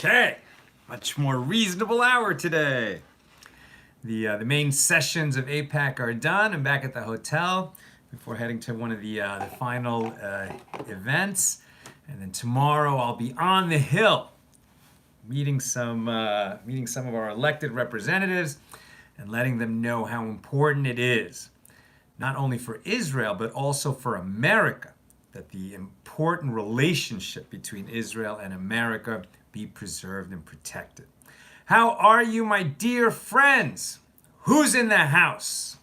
Okay, much more reasonable hour today. The main sessions of APAC are done. I'm back at the hotel before heading to one of the final events, and then tomorrow I'll be on the Hill, meeting some of our elected representatives, and letting them know how important it is, not only for Israel but also for America, that the important relationship between Israel and America be preserved and protected. How are you, my dear friends? Who's in the house?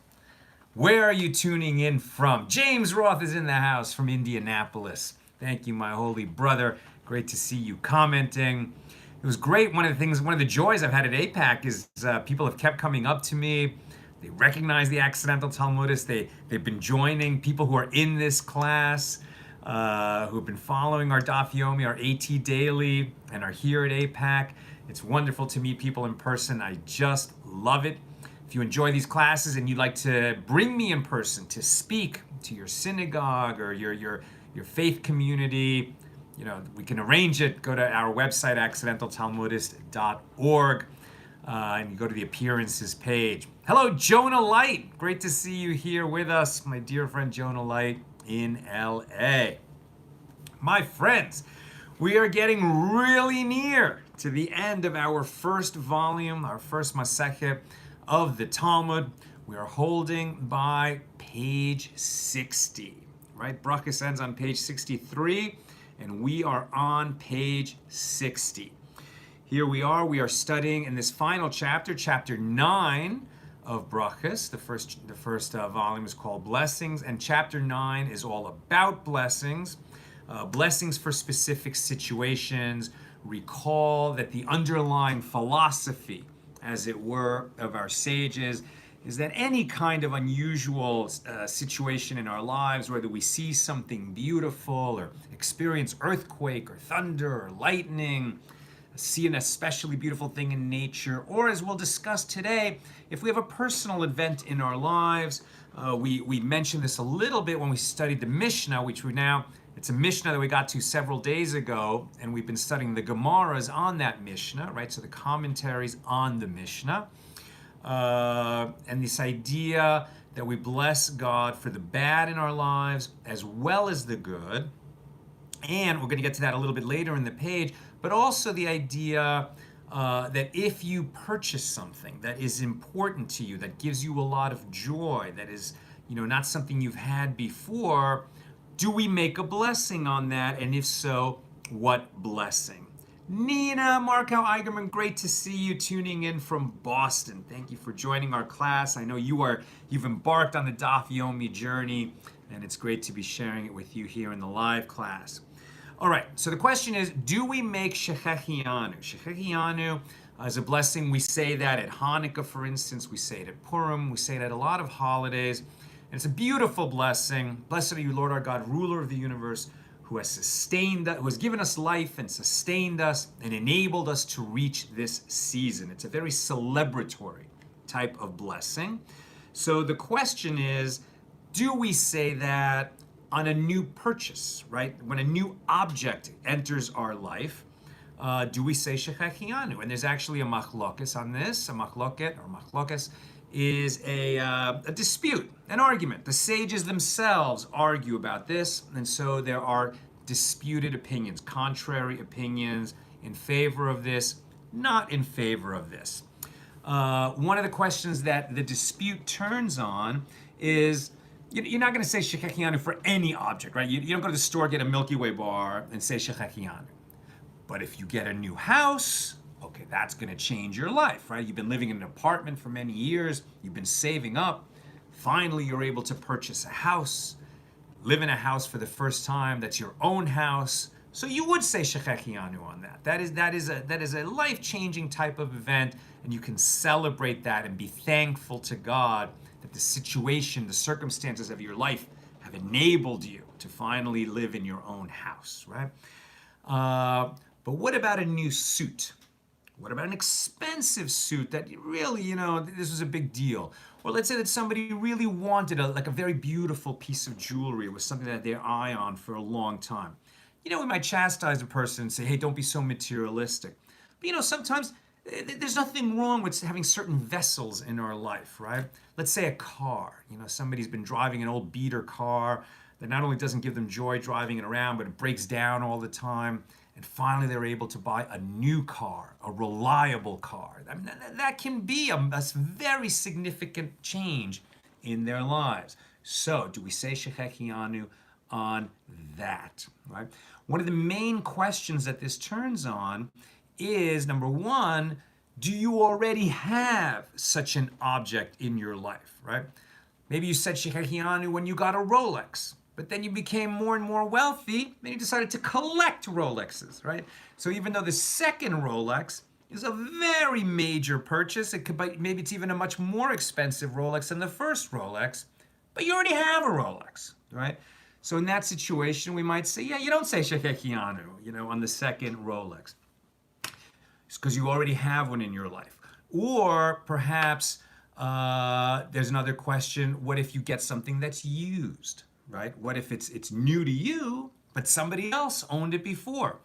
Where are you tuning in from? James Roth is in the house from Indianapolis. Thank you, my holy brother. Great to see you commenting. It was great. One of the joys I've had at APAC is people have kept coming up to me. They recognize the accidental Talmudists. They've been joining people who are in this class, who have been following our Daf Yomi, our AT Daily, and are here at APAC. It's wonderful to meet people in person. I just love it. If you enjoy these classes and you'd like to bring me in person to speak to your synagogue or your faith community, we can arrange it. Go to our website, accidentaltalmudist.org, and you go to the appearances page. Hello, Jonah Light. Great to see you here with us, my dear friend Jonah Light in LA. My friends, we are getting really near to the end of our first volume, our first Masechet of the Talmud. We are holding by page 60, right? Brachos ends on page 63, and we are on page 60. Here we are studying in this final chapter, chapter 9 of Brachos. The first volume is called Blessings, and chapter 9 is all about blessings. Blessings for specific situations. Recall that the underlying philosophy, as it were, of our sages is that any kind of unusual situation in our lives, whether we see something beautiful or experience earthquake or thunder or lightning, see an especially beautiful thing in nature, or as we'll discuss today, if we have a personal event in our lives, we mentioned this a little bit when we studied the Mishnah, it's a Mishnah that we got to several days ago, and we've been studying the Gemaras on that Mishnah, right? So the commentaries on the Mishnah. And this idea that we bless God for the bad in our lives as well as the good. And we're going to get to that a little bit later in the page, but also the idea that if you purchase something that is important to you, that gives you a lot of joy, that is, not something you've had before, do we make a blessing on that? And if so, what blessing? Nina Markow Eigerman, great to see you tuning in from Boston. Thank you for joining our class. I know you've embarked on the Daf Yomi journey, and it's great to be sharing it with you here in the live class. All right, so the question is, do we make Shechechyanu? Shechechyanu is a blessing. We say that at Hanukkah, for instance. We say it at Purim. We say it at a lot of holidays. And it's a beautiful blessing. Blessed are you, Lord our God, ruler of the universe, who has given us life and sustained us and enabled us to reach this season. It's a very celebratory type of blessing. So the question is, do we say that on a new purchase, right? When a new object enters our life, do we say Shechechyanu? And there's actually a machlokes on this. A machlokes is a dispute, an argument. The sages themselves argue about this, and so there are disputed opinions, contrary opinions in favor of this, not in favor of this. One of the questions that the dispute turns on is, you're not going to say Shechechyanu for any object, right? You don't go to the store, get a Milky Way bar, and say Shechechyanu. But if you get a new house, okay, that's going to change your life, right? You've been living in an apartment for many years. You've been saving up. Finally, you're able to purchase a house, live in a house for the first time. That's your own house. So you would say Shechechyanu on that. That is a life-changing type of event, and you can celebrate that and be thankful to God that the situation, the circumstances of your life have enabled you to finally live in your own house, right? But what about a new suit? What about an expensive suit that really, this was a big deal? Or let's say that somebody really wanted a very beautiful piece of jewelry. It was something that they had their eye on for a long time. We might chastise a person and say, hey, don't be so materialistic. But sometimes there's nothing wrong with having certain vessels in our life, right? Let's say a car. Somebody's been driving an old beater car that not only doesn't give them joy driving it around, but it breaks down all the time. And finally, they're able to buy a new car, a reliable car. I mean, that can be a very significant change in their lives. So, do we say Shechechyanu on that, right? One of the main questions that this turns on is, number one, do you already have such an object in your life, right? Maybe you said Shechechyanu when you got a Rolex, but then you became more and more wealthy, then you decided to collect Rolexes, right? So even though the second Rolex is a very major purchase, it could be, maybe it's even a much more expensive Rolex than the first Rolex, but you already have a Rolex, right? So in that situation, we might say, yeah, you don't say Shechechyanu, on the second Rolex. It's because you already have one in your life. Or perhaps there's another question, what if you get something that's used, right? What if it's new to you, but somebody else owned it before?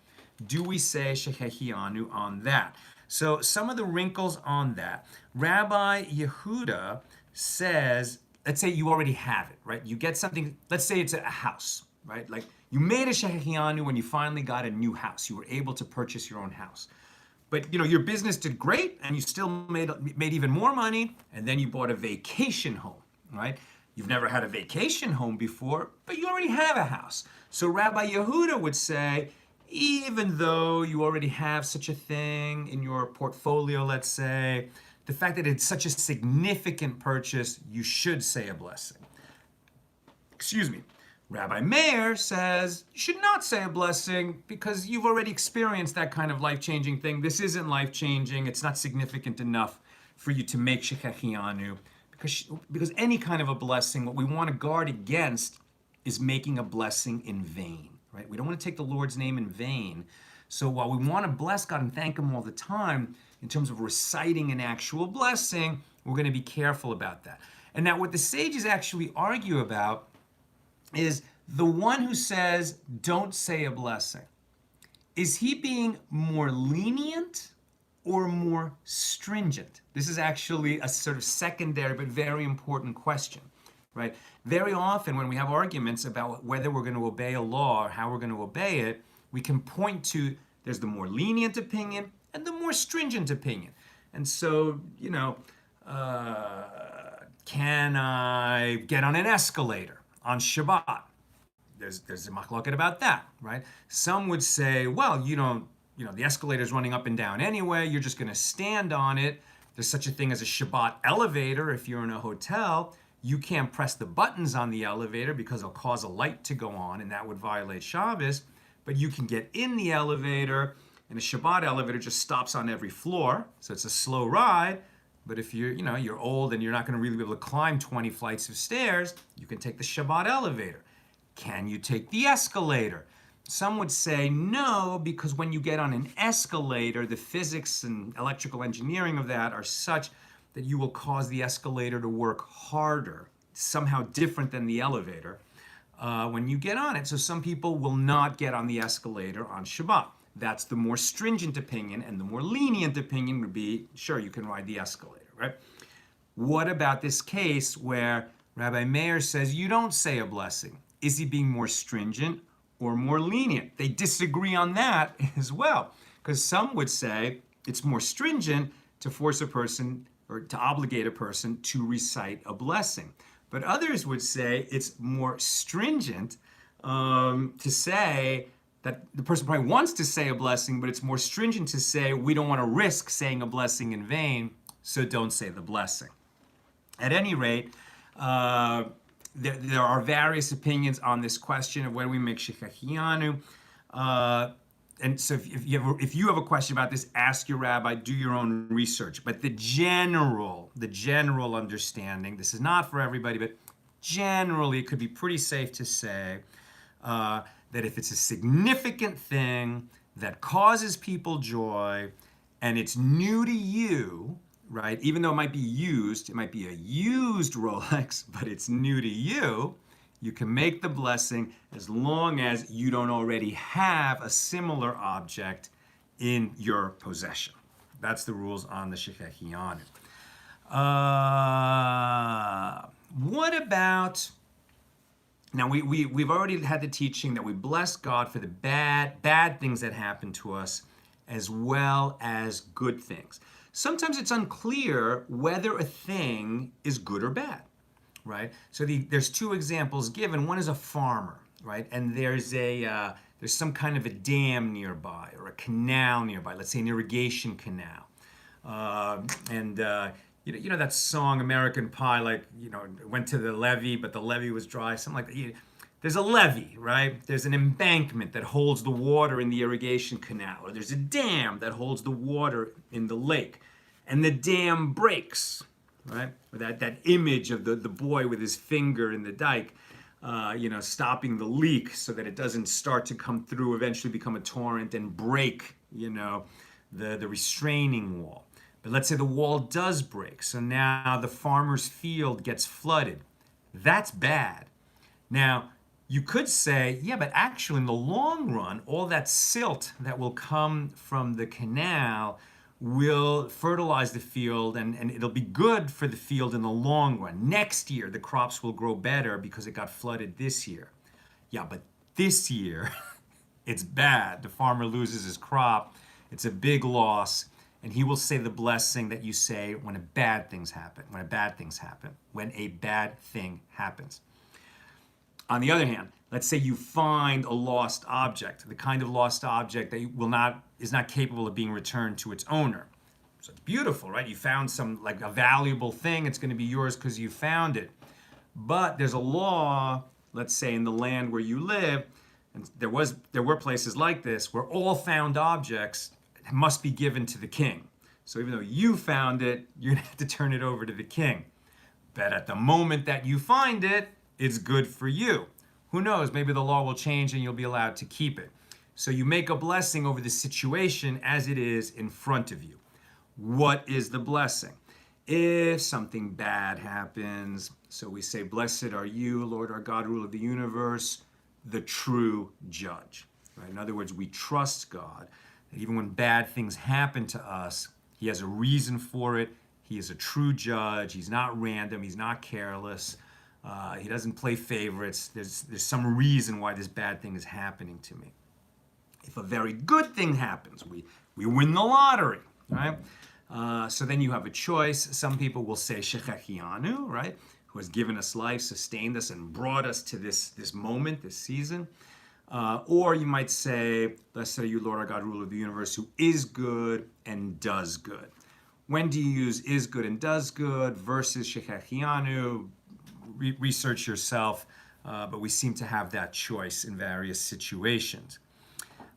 Do we say Shechechyanu on that? So some of the wrinkles on that. Rabbi Yehuda says, let's say you already have it, right? You get something, let's say it's a house, right? Like you made a Shechechyanu when you finally got a new house. You were able to purchase your own house. But your business did great and you still made even more money, and then you bought a vacation home, right? You've never had a vacation home before, but you already have a house. So Rabbi Yehuda would say, even though you already have such a thing in your portfolio, let's say, the fact that it's such a significant purchase, you should say a blessing. Excuse me. Rabbi Meir says you should not say a blessing because you've already experienced that kind of life-changing thing. This isn't life-changing. It's not significant enough for you to make Shechechyanu. Because any kind of a blessing, what we want to guard against is making a blessing in vain, right? We don't want to take the Lord's name in vain. So while we want to bless God and thank Him all the time, in terms of reciting an actual blessing, we're going to be careful about that. And now what the sages actually argue about is the one who says, don't say a blessing. Is he being more lenient or more stringent? This is actually a sort of secondary but very important question, right? Very often when we have arguments about whether we're going to obey a law or how we're going to obey it, we can point to there's the more lenient opinion and the more stringent opinion. And so, can I get on an escalator on Shabbat? There's a machloket about that, right? Some would say, well, the escalator's running up and down anyway, you're just going to stand on it. There's such a thing as a Shabbat elevator. If you're in a hotel, you can't press the buttons on the elevator because it'll cause a light to go on, and that would violate Shabbos. But you can get in the elevator, and a Shabbat elevator just stops on every floor, so it's a slow ride. But if you're old and you're not going to really be able to climb 20 flights of stairs, you can take the Shabbat elevator. Can you take the escalator? Some would say no, because when you get on an escalator, the physics and electrical engineering of that are such that you will cause the escalator to work harder, somehow different than the elevator, when you get on it. So some people will not get on the escalator on Shabbat. That's the more stringent opinion, and the more lenient opinion would be, sure, you can ride the escalator, right? What about this case where Rabbi Meir says you don't say a blessing? Is he being more stringent or more lenient? They disagree on that as well, because some would say it's more stringent to force a person or to obligate a person to recite a blessing. But others would say it's more stringent to say that the person probably wants to say a blessing, but it's more stringent to say we don't want to risk saying a blessing in vain, so don't say the blessing. At any rate, there are various opinions on this question of whether we make Shechechyanu. And so if you have a question about this, ask your rabbi, do your own research. But the general understanding, this is not for everybody, but generally it could be pretty safe to say that if it's a significant thing that causes people joy and it's new to you, right? Even though it might be used, it might be a used Rolex, but it's new to you, you can make the blessing as long as you don't already have a similar object in your possession. That's the rules on the Shechechyanu. What about, now we've already had the teaching that we bless God for the bad things that happen to us as well as good things. Sometimes it's unclear whether a thing is good or bad, right? So there's two examples given. One is a farmer, right? And there's some kind of a dam nearby or a canal nearby, let's say an irrigation canal. You know that song American Pie, like, went to the levee, but the levee was dry, something like that. There's a levee, right? There's an embankment that holds the water in the irrigation canal, or there's a dam that holds the water in the lake, and the dam breaks, right? Or that image of the boy with his finger in the dike, stopping the leak so that it doesn't start to come through, eventually become a torrent and break, the restraining wall. But let's say the wall does break, so now the farmer's field gets flooded. That's bad. Now, you could say, yeah, but actually in the long run, all that silt that will come from the canal will fertilize the field, and it'll be good for the field in the long run. Next year, the crops will grow better because it got flooded this year. Yeah, but this year, it's bad. The farmer loses his crop. It's a big loss. And he will say the blessing that you say when bad things happen. When a bad thing happens. On the other hand, let's say you find a lost object, the kind of lost object that is not capable of being returned to its owner. So it's beautiful, right? You found like a valuable thing. It's going to be yours because you found it. But there's a law, let's say in the land where you live, and there were places like this where all found objects must be given to the king. So even though you found it, you're gonna have to turn it over to the king. But at the moment that you find it, it's good for you. Who knows, maybe the law will change and you'll be allowed to keep it. So you make a blessing over the situation as it is in front of you. What is the blessing? If something bad happens, so we say, blessed are you, Lord our God, ruler of the universe, the true judge. Right? In other words, we trust God. Even when bad things happen to us, he has a reason for it. He is a true judge. He's not random. He's not careless. He doesn't play favorites. There's some reason why this bad thing is happening to me. If a very good thing happens, we win the lottery, right? So then you have a choice. Some people will say Shechechyanu, right? Who has given us life, sustained us, and brought us to this moment, this season. Or you might say, blessed are you, Lord our God, ruler of the universe, who is good and does good. When do you use is good and does good versus Shechechyanu? Research yourself, but we seem to have that choice in various situations.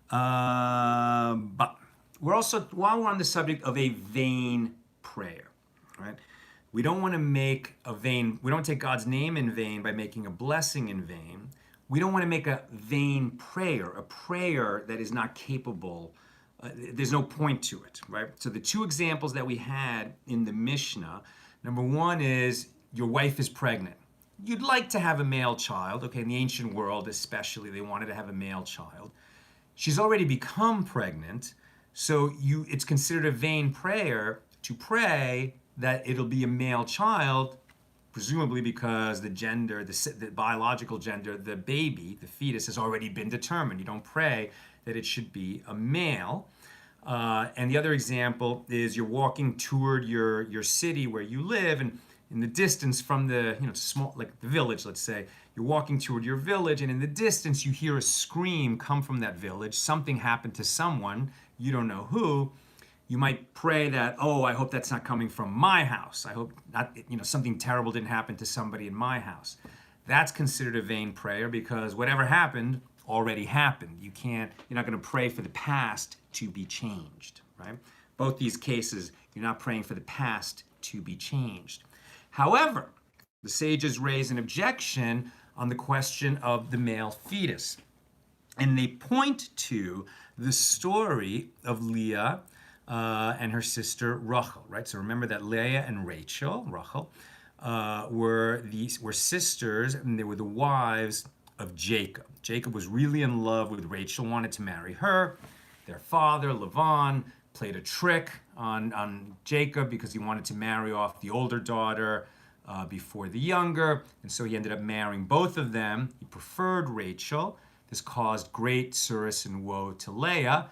But we're also, while we're on the subject of a vain prayer, right? We don't want to take God's name in vain by making a blessing in vain. We don't want to make a vain prayer, a prayer that is not capable. There's no point to it, right? So the two examples that we had in the Mishnah, number one is your wife is pregnant. You'd like to have a male child. Okay, in the ancient world especially, they wanted to have a male child. She's already become pregnant, so it's considered a vain prayer to pray that it'll be a male child, presumably because the gender, the biological gender, the baby, the fetus, has already been determined. You don't pray that it should be a male. And the other example is you're walking toward your city where you live, and in the distance from the, small, like the village, let's say, you're walking toward your village, and in the distance you hear a scream come from that village. Something happened to someone, you don't know who. You might pray that, oh, I hope that's not coming from my house. I hope not, something terrible didn't happen to somebody in my house. That's considered a vain prayer because whatever happened already happened. You're not going to pray for the past to be changed, right? Both these cases, you're not praying for the past to be changed. However, the sages raise an objection on the question of the male fetus. And they point to the story of Leah and her sister Rachel, right? So remember that Leah and Rachel, were sisters, and they were the wives of Jacob. Jacob was really in love with Rachel, wanted to marry her. Their father, Lavan, played a trick on Jacob because he wanted to marry off the older daughter before the younger. And so he ended up marrying both of them. He preferred Rachel. This caused great sorrow and woe to Leah,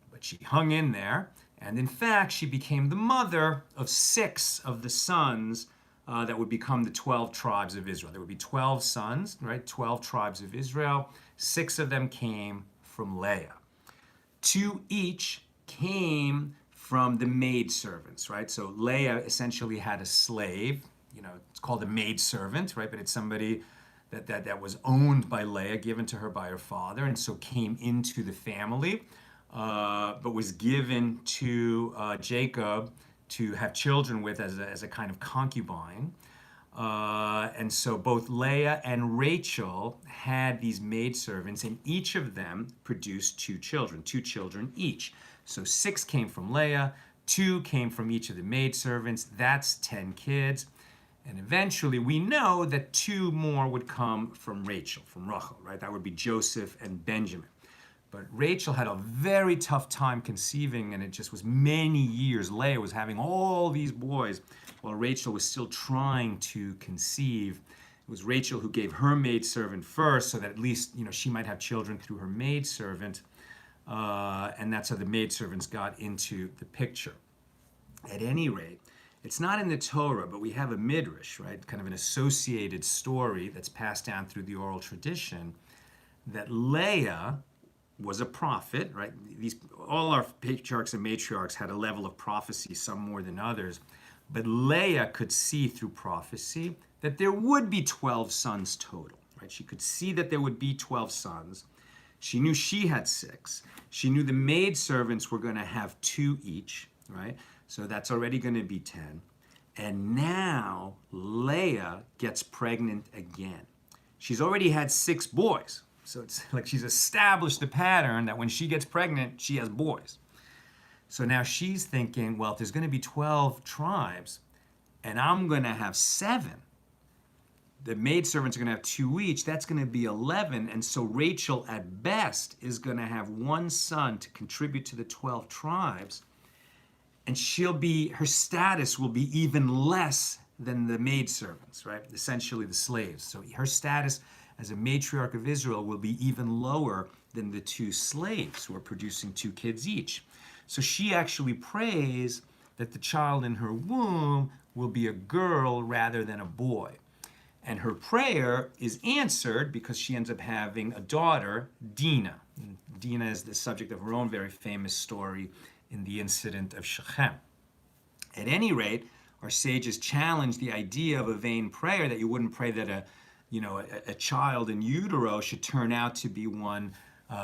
but she hung in there. And in fact, she became the mother of 6 of the sons that would become the 12 tribes of Israel. There would be 12 sons, right? 12 tribes of Israel. 6 of them came from Leah. 2 each came from the maidservants, right? So Leah essentially had a slave. It's called a maidservant, right? But it's somebody that was owned by Leah, given to her by her father, and so came into the family, but was given to Jacob to have children with as a kind of concubine. And so both Leah and Rachel had these maidservants, and each of them produced 2 children each. So 6 came from Leah, 2 came from each of the maidservants. That's 10 kids. And eventually we know that 2 more would come from Rachel, from Rachel, right? That would be Joseph and Benjamin. But Rachel had a very tough time conceiving, and it just was many years. Leah was having all these boys while Rachel was still trying to conceive. It was Rachel who gave her maidservant first so that at least she might have children through her maidservant. And that's how the maidservants got into the picture. At any rate, it's not in the Torah, but we have a midrash, right? Kind of an associated story that's passed down through the oral tradition that Leah was a prophet, right? All our patriarchs and matriarchs had a level of prophecy, some more than others. But Leah could see through prophecy that there would be 12 sons total, right? She could see that there would be 12 sons. She knew she had 6. She knew the maidservants were going to have 2 each, right? So that's already going to be 10. And now Leah gets pregnant again. She's already had 6 boys. So it's like she's established the pattern that when she gets pregnant, she has boys. So now she's thinking, well, if there's going to be 12 tribes and I'm going to have 7, the maidservants are going to have 2 each, that's going to be 11. And so Rachel, at best, is going to have 1 son to contribute to the 12 tribes. And her status will be even less than the maidservants, right? Essentially the slaves. So her status as a matriarch of Israel will be even lower than the 2 slaves who are producing 2 kids each. So she actually prays that the child in her womb will be a girl rather than a boy. And her prayer is answered because she ends up having a daughter, Dinah. And Dinah is the subject of her own very famous story in the incident of Shechem. At any rate, our sages challenge the idea of a vain prayer, that you wouldn't pray that a child in utero should turn out to be one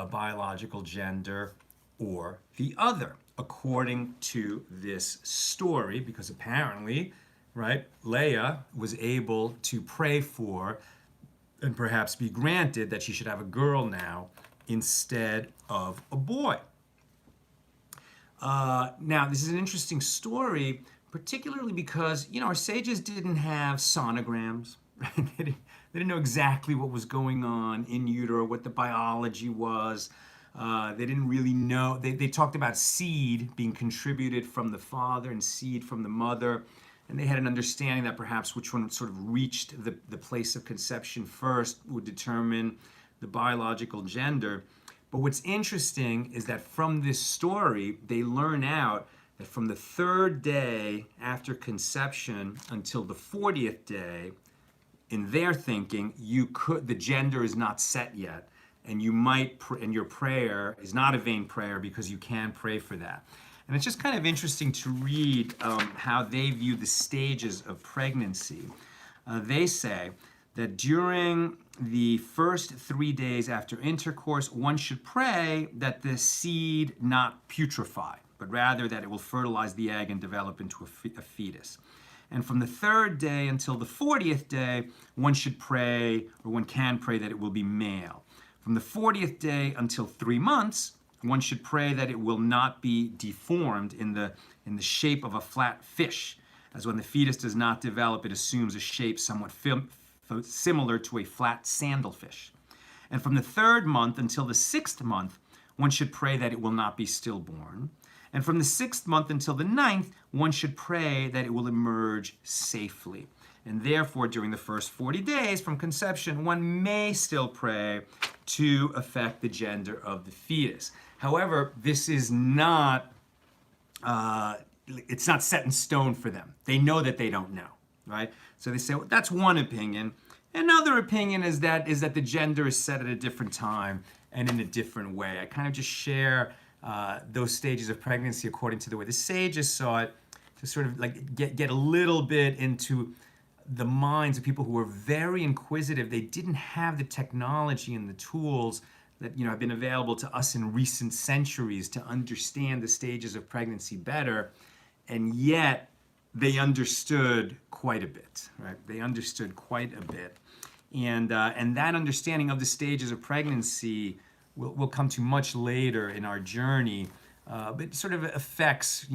biological gender or the other, according to this story, because apparently, right, Leah was able to pray for and perhaps be granted that she should have a girl now instead of a boy. Now, this is an interesting story, particularly because, our sages didn't have sonograms, right? They didn't know exactly what was going on in utero, what the biology was. They didn't really know. They talked about seed being contributed from the father and seed from the mother. And they had an understanding that perhaps which one sort of reached the place of conception first would determine the biological gender. But what's interesting is that from this story, they learn out that from the 3rd day after conception until the 40th day, in their thinking, the gender is not set yet, and and your prayer is not a vain prayer because you can pray for that. And it's just kind of interesting to read how they view the stages of pregnancy. They say that during the first 3 days after intercourse, one should pray that the seed not putrefy, but rather that it will fertilize the egg and develop into a fetus. And from the 3rd day until the 40th day, one should pray, or one can pray, that it will be male. From the 40th day until 3 months, one should pray that it will not be deformed in the shape of a flat fish, as when the fetus does not develop, it assumes a shape somewhat similar to a flat sandalfish. And from the 3rd month until the 6th month, one should pray that it will not be stillborn. And from the 6th month until the 9th, one should pray that it will emerge safely. And therefore, during the first 40 days from conception, one may still pray to affect the gender of the fetus. However, this is not, it's not set in stone for them. They know that they don't know, right? So they say, well, that's one opinion. Another opinion is that the gender is set at a different time and in a different way. I kind of just share those stages of pregnancy according to the way the sages saw it, to sort of like get a little bit into the minds of people who were very inquisitive. They didn't have the technology and the tools that have been available to us in recent centuries to understand the stages of pregnancy better, and yet they understood quite a bit, right? They understood quite a bit, and that understanding of the stages of pregnancy we'll come to much later in our journey, but it sort of affects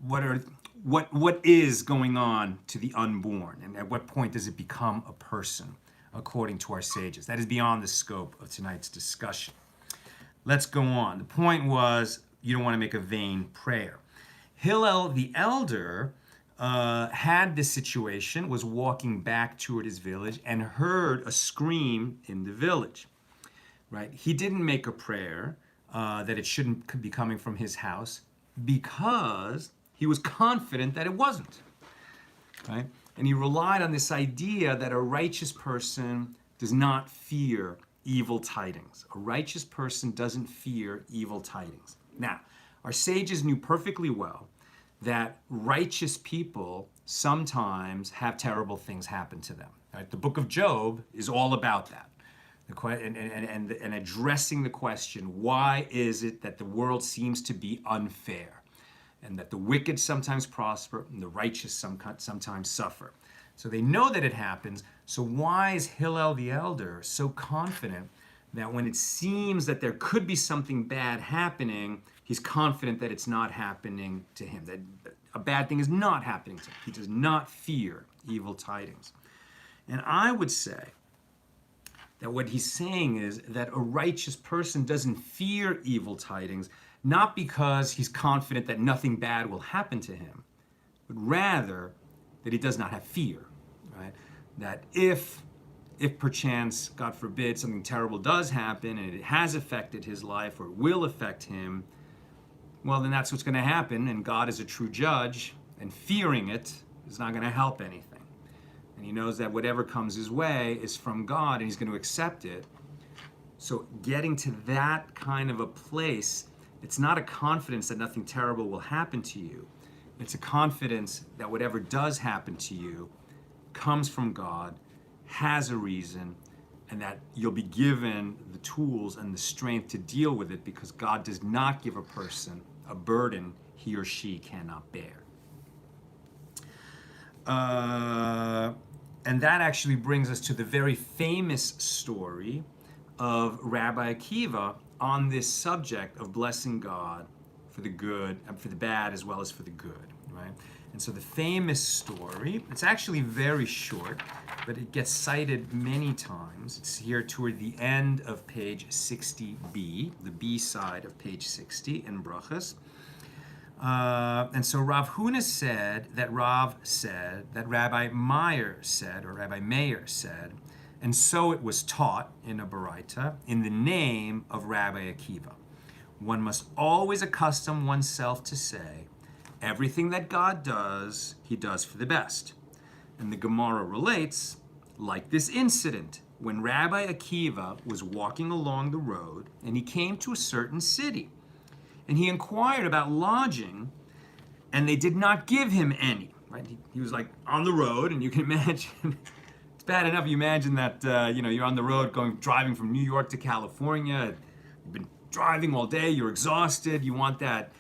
what is going on to the unborn, and at what point does it become a person, according to our sages. That is beyond the scope of tonight's discussion. Let's go on. The point was, you don't want to make a vain prayer. Hillel the elder had this situation, was walking back toward his village, and heard a scream in the village. Right? He didn't make a prayer that it shouldn't be coming from his house, because he was confident that it wasn't. Right? And he relied on this idea that a righteous person does not fear evil tidings. A righteous person doesn't fear evil tidings. Now, our sages knew perfectly well that righteous people sometimes have terrible things happen to them. Right? The book of Job is all about that. And addressing the question, why is it that the world seems to be unfair, and that the wicked sometimes prosper and the righteous sometimes suffer? So they know that it happens. So why is Hillel the elder so confident that when it seems that there could be something bad happening, he's confident that it's not happening to him, that a bad thing is not happening to him? He does not fear evil tidings. And I would say that what he's saying is that a righteous person doesn't fear evil tidings, not because he's confident that nothing bad will happen to him, but rather that he does not have fear, right? That if perchance, God forbid, something terrible does happen and it has affected his life or will affect him, well, then that's what's going to happen, and God is a true judge, and fearing it is not going to help anything. And he knows that whatever comes his way is from God, and he's going to accept it. So getting to that kind of a place, it's not a confidence that nothing terrible will happen to you. It's a confidence that whatever does happen to you comes from God, has a reason, and that you'll be given the tools and the strength to deal with it, because God does not give a person a burden he or she cannot bear. And that actually brings us to the very famous story of Rabbi Akiva on this subject of blessing God for the good and for the bad as well as for the good, right? And so the famous story, it's actually very short, but it gets cited many times. It's here toward the end of page 60b, the B side of page 60 in Berachos. And so Rav Huna said that Rabbi Meir said, and so it was taught in a Baraita in the name of Rabbi Akiva. One must always accustom oneself to say, everything that God does, he does for the best. And the Gemara relates, like this incident, when Rabbi Akiva was walking along the road and he came to a certain city. And he inquired about lodging, and they did not give him any. Right? He was like on the road, and you can imagine, it's bad enough you imagine that you're on the road driving from New York to California. You've been driving all day, you're exhausted, you want that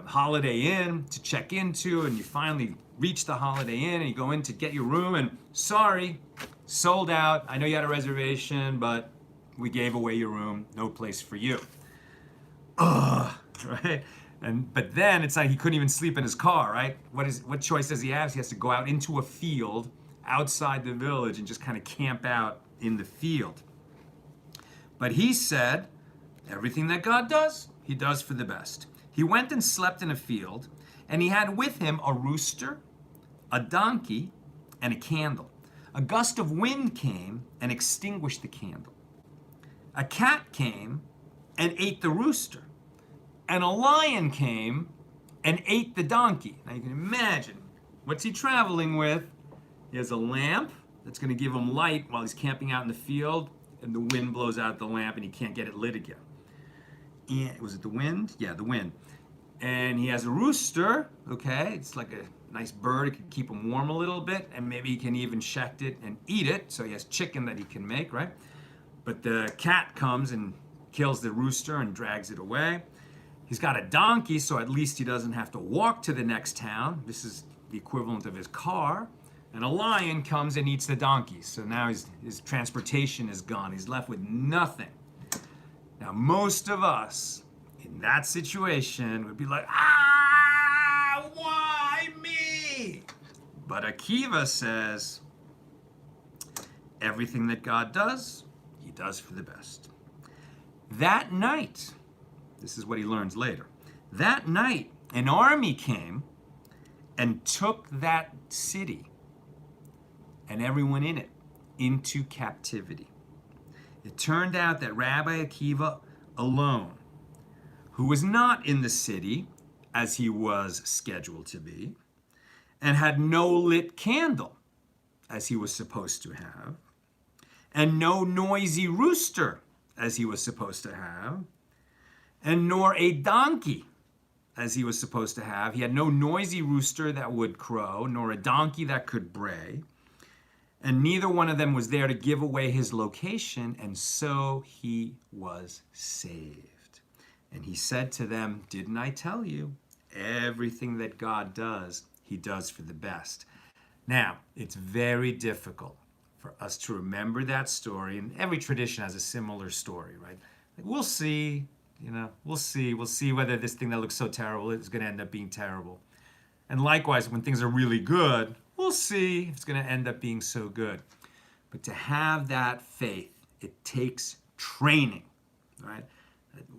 Holiday Inn to check into, and you finally reach the Holiday Inn, and you go in to get your room, and sorry, sold out. I know you had a reservation, but we gave away your room, no place for you. Right? But then it's like he couldn't even sleep in his car, right? What choice does he have? He has to go out into a field outside the village and just kind of camp out in the field. But he said, Everything that God does, he does for the best. He went and slept in a field, and he had with him a rooster, a donkey, and a candle. A gust of wind came and extinguished the candle. A cat came and ate the rooster, and a lion came and ate the donkey. Now you can imagine, what's he traveling with? He has a lamp that's going to give him light while he's camping out in the field, and the wind blows out the lamp and he can't get it lit again. And was it the wind? Yeah, the wind. And he has a rooster, okay? It's like a nice bird. It can keep him warm a little bit, and maybe he can even shecht it and eat it. So he has chicken that he can make, right? But the cat comes and kills the rooster and drags it away. He's got a donkey, so at least he doesn't have to walk to the next town. This is the equivalent of his car. And a lion comes and eats the donkey. So now his transportation is gone. He's left with nothing. Now, most of us in that situation would be like, why me? But Akiva says, everything that God does, he does for the best. That night, this is what he learns later. That night, an army came and took that city and everyone in it into captivity. It turned out that Rabbi Akiva alone, who was not in the city as he was scheduled to be, and had no lit candle as he was supposed to have, and no noisy rooster as he was supposed to have, and nor a donkey as he was supposed to have. He had no noisy rooster that would crow, nor a donkey that could bray. And neither one of them was there to give away his location, and so he was saved. And he said to them, didn't I tell you? Everything that God does, he does for the best. Now, it's very difficult for us to remember that story, and every tradition has a similar story, right? Like, we'll see, we'll see whether this thing that looks so terrible is going to end up being terrible. And likewise, when things are really good, we'll see if it's going to end up being so good. But to have that faith, it takes training, right?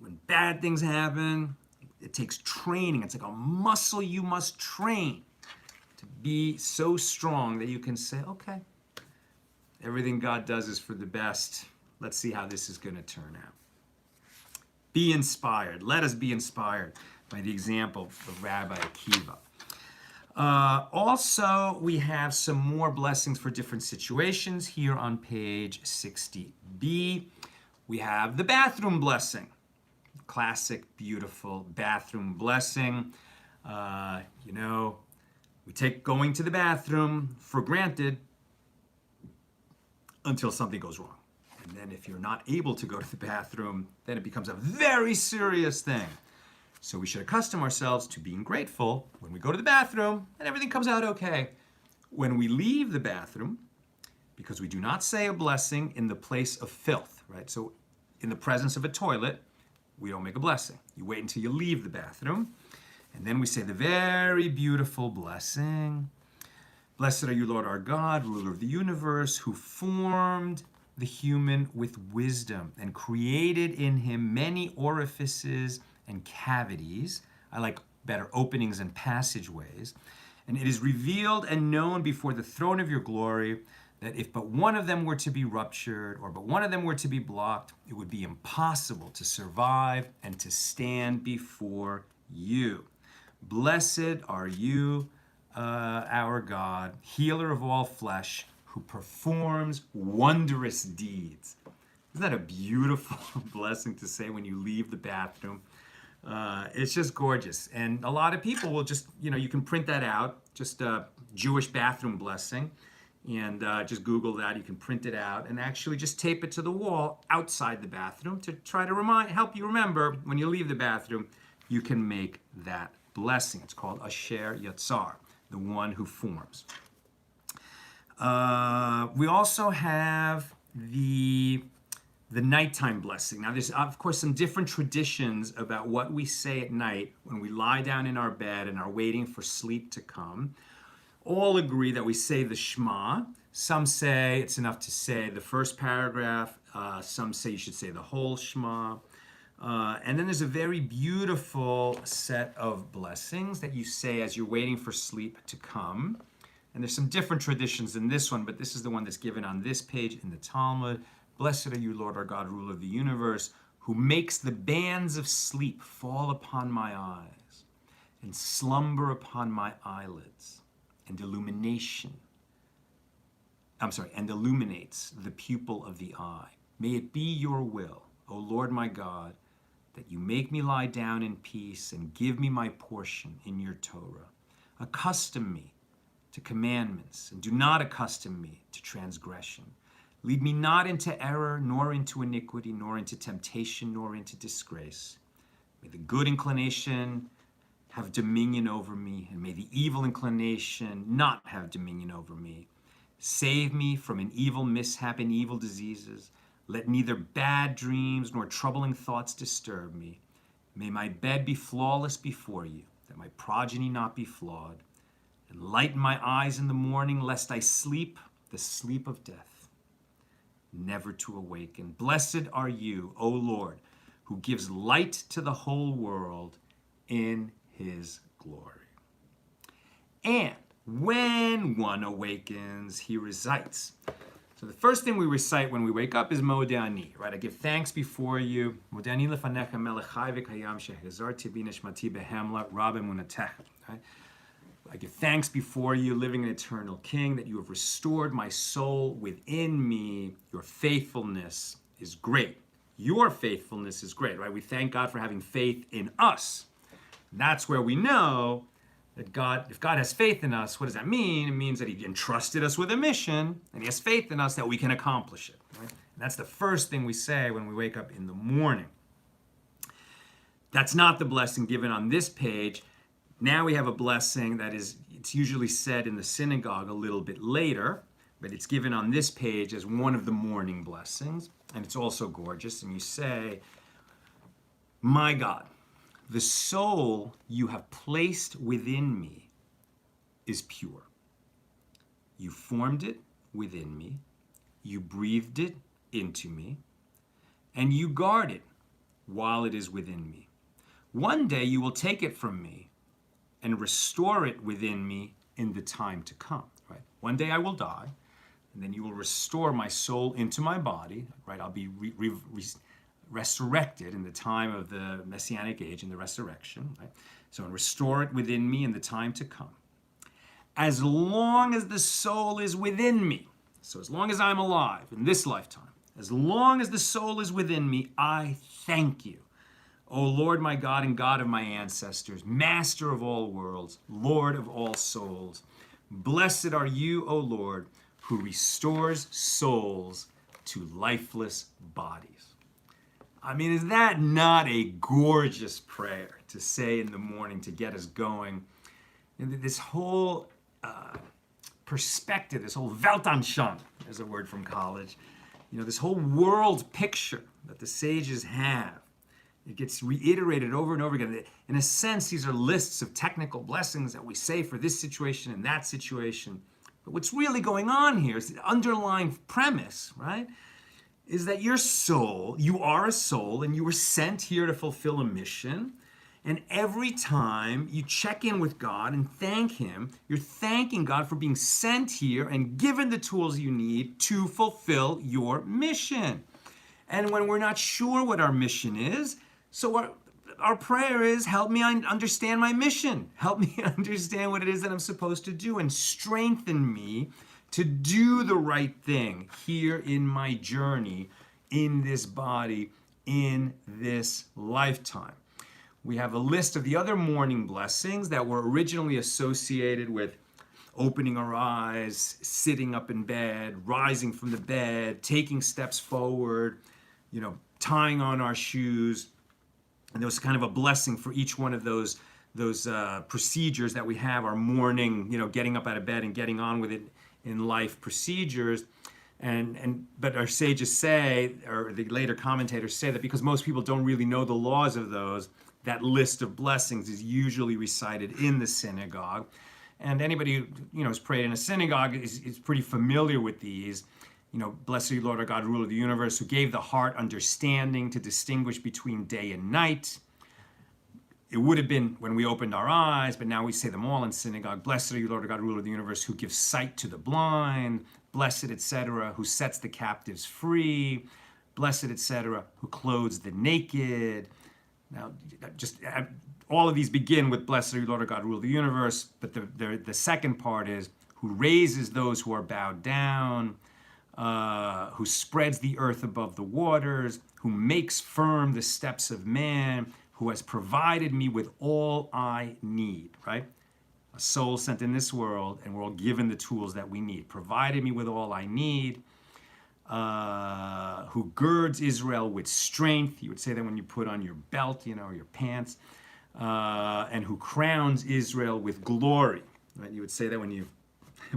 When bad things happen, it takes training. It's like a muscle you must train to be so strong that you can say, okay, everything God does is for the best. Let's see how this is going to turn out. Be inspired. Let us be inspired by the example of Rabbi Akiva. Also, we have some more blessings for different situations here on page 60b. We have the bathroom blessing. Classic, beautiful bathroom blessing. We take going to the bathroom for granted until something goes wrong. And then if you're not able to go to the bathroom, then it becomes a very serious thing. So we should accustom ourselves to being grateful when we go to the bathroom and everything comes out okay. When we leave the bathroom, because we do not say a blessing in the place of filth, right? So in the presence of a toilet, we don't make a blessing. You wait until you leave the bathroom, and then we say the very beautiful blessing. Blessed are you, Lord our God, ruler of the universe, who formed the human with wisdom and created in him many orifices and cavities. I like better openings and passageways. And it is revealed and known before the throne of your glory that if but one of them were to be ruptured or but one of them were to be blocked, it would be impossible to survive and to stand before you. Blessed are you, our God, healer of all flesh, who performs wondrous deeds. Isn't that a beautiful blessing to say when you leave the bathroom? It's just gorgeous. And a lot of people will just, you can print that out, just a Jewish bathroom blessing, and just Google that. You can print it out and actually just tape it to the wall outside the bathroom to try to help you remember when you leave the bathroom, you can make that blessing. It's called Asher Yatzar, the one who forms. We also have the nighttime blessing. Now, there's, of course, some different traditions about what we say at night when we lie down in our bed and are waiting for sleep to come. All agree that we say the Shema. Some say it's enough to say the first paragraph. Some say you should say the whole Shema. And then there's a very beautiful set of blessings that you say as you're waiting for sleep to come. And there's some different traditions in this one, but this is the one that's given on this page in the Talmud. Blessed are you, Lord our God, ruler of the universe, who makes the bands of sleep fall upon my eyes and slumber upon my eyelids, and and illuminates the pupil of the eye. May it be your will, O Lord my God, that you make me lie down in peace and give me my portion in your Torah. Accustom me to commandments and do not accustom me to transgression. Lead me not into error, nor into iniquity, nor into temptation, nor into disgrace. May the good inclination have dominion over me, and may the evil inclination not have dominion over me. Save me from an evil mishap and evil diseases. Let neither bad dreams nor troubling thoughts disturb me. May my bed be flawless before you, that my progeny not be flawed. Enlighten my eyes in the morning, lest I sleep the sleep of death, never to awaken. Blessed are you, O Lord, who gives light to the whole world in his glory. And when one awakens, he recites. So the first thing we recite when we wake up is Modeh Ani, right? I give thanks before you. Modeh Ani lefanecha melech chai v'kayam shehazarti bi nishmati behemla rab emunatecha, right? I give thanks before you, living and eternal King, that you have restored my soul within me. Your faithfulness is great. Your faithfulness is great, right? We thank God for having faith in us. That's where we know that God, if God has faith in us, what does that mean? It means that he entrusted us with a mission, and he has faith in us that we can accomplish it, right? And that's the first thing we say when we wake up in the morning. That's not the blessing given on this page. Now we have a blessing that it's usually said in the synagogue a little bit later, but it's given on this page as one of the morning blessings, and it's also gorgeous. And you say, my God, the soul you have placed within me is pure. You formed it within me, you breathed it into me, and you guard it while it is within me. One day you will take it from me and restore it within me in the time to come, right? One day I will die, and then you will restore my soul into my body, right? I'll be resurrected in the time of the Messianic age, in the resurrection, right? So, and restore it within me in the time to come. As long as the soul is within me, so as long as I'm alive in this lifetime, as long as the soul is within me, I thank you. O Lord, my God and God of my ancestors, master of all worlds, Lord of all souls, blessed are you, O Lord, who restores souls to lifeless bodies. I mean, is that not a gorgeous prayer to say in the morning to get us going? And this whole perspective, this whole Weltanschauung, is a word from college, this whole world picture that the sages have. It gets reiterated over and over again. In a sense, these are lists of technical blessings that we say for this situation and that situation. But what's really going on here is the underlying premise, right? Is that your soul, you are a soul, and you were sent here to fulfill a mission. And every time you check in with God and thank him, you're thanking God for being sent here and given the tools you need to fulfill your mission. And when we're not sure what our mission is, so our prayer is, help me understand my mission. Help me understand what it is that I'm supposed to do, and strengthen me to do the right thing here in my journey, in this body, in this lifetime. We have a list of the other morning blessings that were originally associated with opening our eyes, sitting up in bed, rising from the bed, taking steps forward, tying on our shoes. And there was kind of a blessing for each one of those procedures that we have, our morning, getting up out of bed and getting on with it in life procedures. But our sages say, or the later commentators say, that because most people don't really know the laws of those, that list of blessings is usually recited in the synagogue. And anybody who has prayed in a synagogue is pretty familiar with these. Blessed are you, Lord our God, ruler of the universe, who gave the heart understanding to distinguish between day and night. It would have been when we opened our eyes, but now we say them all in synagogue. Blessed are you, Lord God, ruler of the universe, who gives sight to the blind. Blessed, etc., who sets the captives free. Blessed, etc., who clothes the naked. Now, just all of these begin with blessed are you, Lord God, ruler of the universe. But the second part is who raises those who are bowed down, who spreads the earth above the waters, who makes firm the steps of man, who has provided me with all I need, right? A soul sent in this world, and we're all given the tools that we need. Provided me with all I need, who girds Israel with strength. You would say that when you put on your belt, or your pants, and who crowns Israel with glory, right? You would say that when you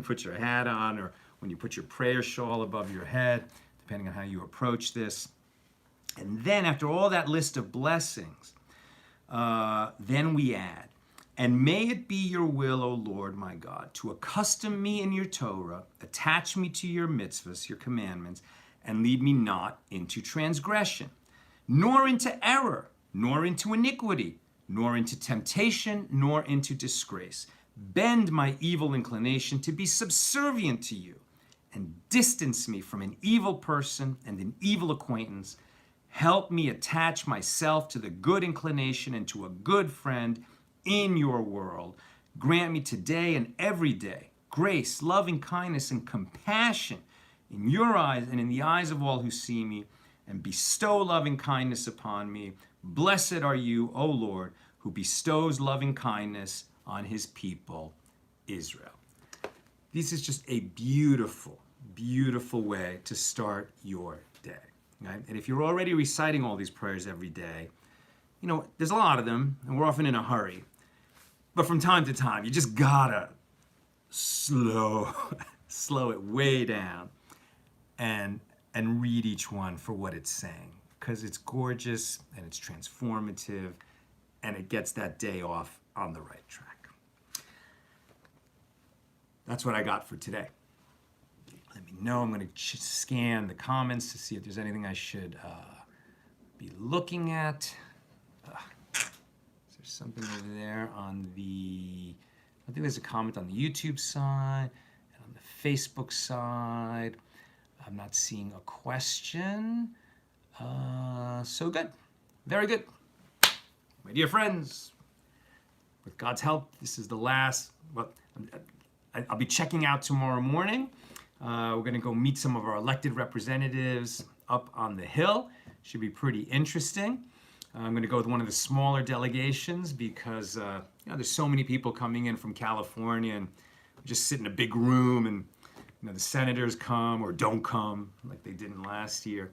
put your hat on, or when you put your prayer shawl above your head, depending on how you approach this. And then after all that list of blessings, then we add, and may it be your will, O Lord my God, to accustom me in your Torah, attach me to your mitzvahs, your commandments, and lead me not into transgression, nor into error, nor into iniquity, nor into temptation, nor into disgrace. Bend my evil inclination to be subservient to you, and distance me from an evil person and an evil acquaintance. Help me attach myself to the good inclination and to a good friend in your world. Grant me today and every day grace, loving kindness, and compassion in your eyes and in the eyes of all who see me, and bestow loving kindness upon me. Blessed are you, O Lord, who bestows loving kindness on his people, Israel. This is just a beautiful, beautiful way to start your day. Right? And if you're already reciting all these prayers every day, there's a lot of them, and we're often in a hurry. But from time to time, you just gotta slow it way down and read each one for what it's saying, because it's gorgeous and it's transformative, and it gets that day off on the right track. That's what I got for today. Let me know. I'm going to scan the comments to see if there's anything I should be looking at. Is there something over there on the... I think there's a comment on the YouTube side and on the Facebook side. I'm not seeing a question. So good. Very good. My dear friends, with God's help, this is the last... Well, I'll be checking out tomorrow morning. We're going to go meet some of our elected representatives up on the Hill. Should be pretty interesting. I'm going to go with one of the smaller delegations because there's so many people coming in from California, and we just sit in a big room, and the senators come or don't come like they didn't last year.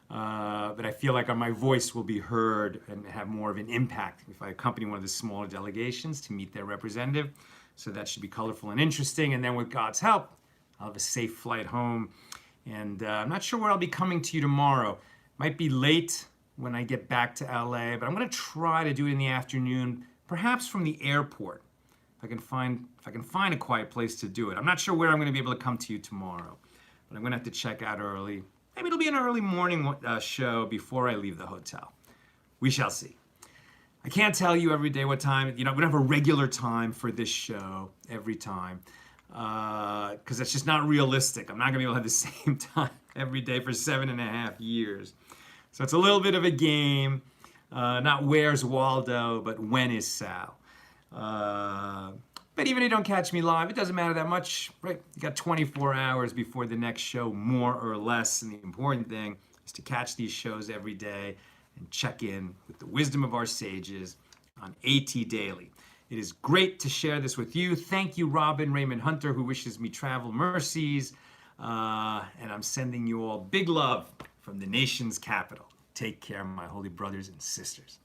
But I feel like my voice will be heard and have more of an impact if I accompany one of the smaller delegations to meet their representative. So that should be colorful and interesting. And then with God's help, I'll have a safe flight home. And I'm not sure where I'll be coming to you tomorrow. Might be late when I get back to LA, but I'm going to try to do it in the afternoon, perhaps from the airport. If I can find a quiet place to do it. I'm not sure where I'm going to be able to come to you tomorrow, but I'm going to have to check out early. Maybe it'll be an early morning show before I leave the hotel. We shall see. I can't tell you every day what time. We don't have a regular time for this show every time, because that's just not realistic. I'm not going to be able to have the same time every day for 7.5 years. So it's a little bit of a game. Not where's Waldo, but when is Sal. But even if you don't catch me live, it doesn't matter that much, right? You got 24 hours before the next show, more or less. And the important thing is to catch these shows every day and check in with the wisdom of our sages on AT Daily. It is great to share this with you. Thank you, Robin Raymond Hunter, who wishes me travel mercies. And I'm sending you all big love from the nation's capital. Take care, my holy brothers and sisters.